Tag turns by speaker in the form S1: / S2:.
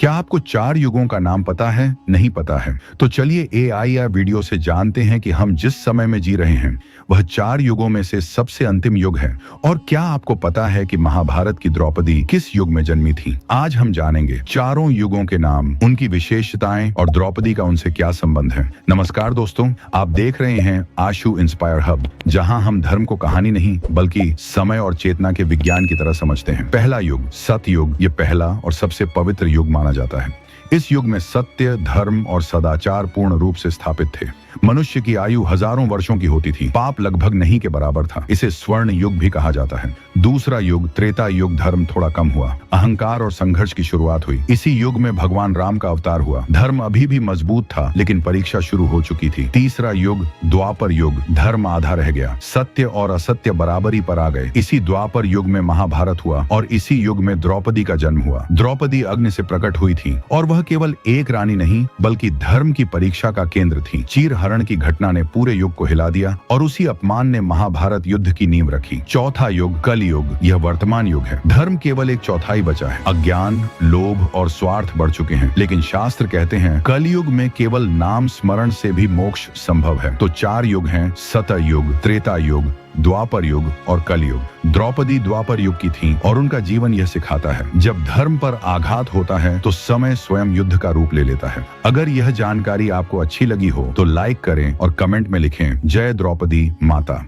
S1: क्या आपको 4 युगों का नाम पता है? नहीं पता है तो चलिए एआई या वीडियो से जानते हैं कि हम जिस समय में जी रहे हैं वह 4 युगों में से सबसे अंतिम युग है। और क्या आपको पता है कि महाभारत की द्रौपदी किस युग में जन्मी थी? आज हम जानेंगे चारों युगों के नाम, उनकी विशेषताएं और द्रौपदी का उनसे क्या संबंध है। नमस्कार दोस्तों, आप देख रहे हैं आशु इंस्पायर हब, जहां हम धर्म को कहानी नहीं बल्कि समय और चेतना के विज्ञान की तरह समझते हैं। पहला युग सतयुग, ये पहला और सबसे पवित्र युग माना जाता है। इस युग में सत्य, धर्म और सदाचार पूर्ण रूप से स्थापित थे। मनुष्य की आयु हजारों वर्षों की होती थी। पाप लगभग नहीं के बराबर था। इसे स्वर्ण युग भी कहा जाता है। दूसरा युग त्रेता युग, धर्म थोड़ा कम हुआ। अहंकार और संघर्ष की शुरुआत हुई। इसी युग में भगवान राम का अवतार हुआ। धर्म अभी भी मजबूत था लेकिन परीक्षा शुरू हो चुकी थी। तीसरा युग द्वापर युग, धर्म आधा रह गया। सत्य और असत्य बराबरी पर आ गए। इसी द्वापर युग में महाभारत हुआ और इसी युग में द्रौपदी का जन्म हुआ। द्रौपदी अग्नि से प्रकट हुई थी और वह केवल एक रानी नहीं बल्कि धर्म की परीक्षा का केंद्र थी। चीरहरण की घटना ने पूरे युग को हिला दिया और उसी अपमान ने महाभारत युद्ध की नींव रखी। चौथा युग कलयुग, यह वर्तमान युग है। धर्म केवल एक चौथाई बचा है। अज्ञान, लोभ और स्वार्थ बढ़ चुके हैं, लेकिन शास्त्र कहते हैं कलयुग में केवल नाम स्मरण से भी मोक्ष संभव है। तो 4 युग हैं, सतयुग, त्रेता युग, द्वापर युग और कलयुग। द्रौपदी द्वापर युग की थी और उनका जीवन यह सिखाता है जब धर्म पर आघात होता है तो समय स्वयं युद्ध का रूप ले लेता है। अगर यह जानकारी आपको अच्छी लगी हो तो लाइक करें और कमेंट में लिखें जय द्रौपदी माता।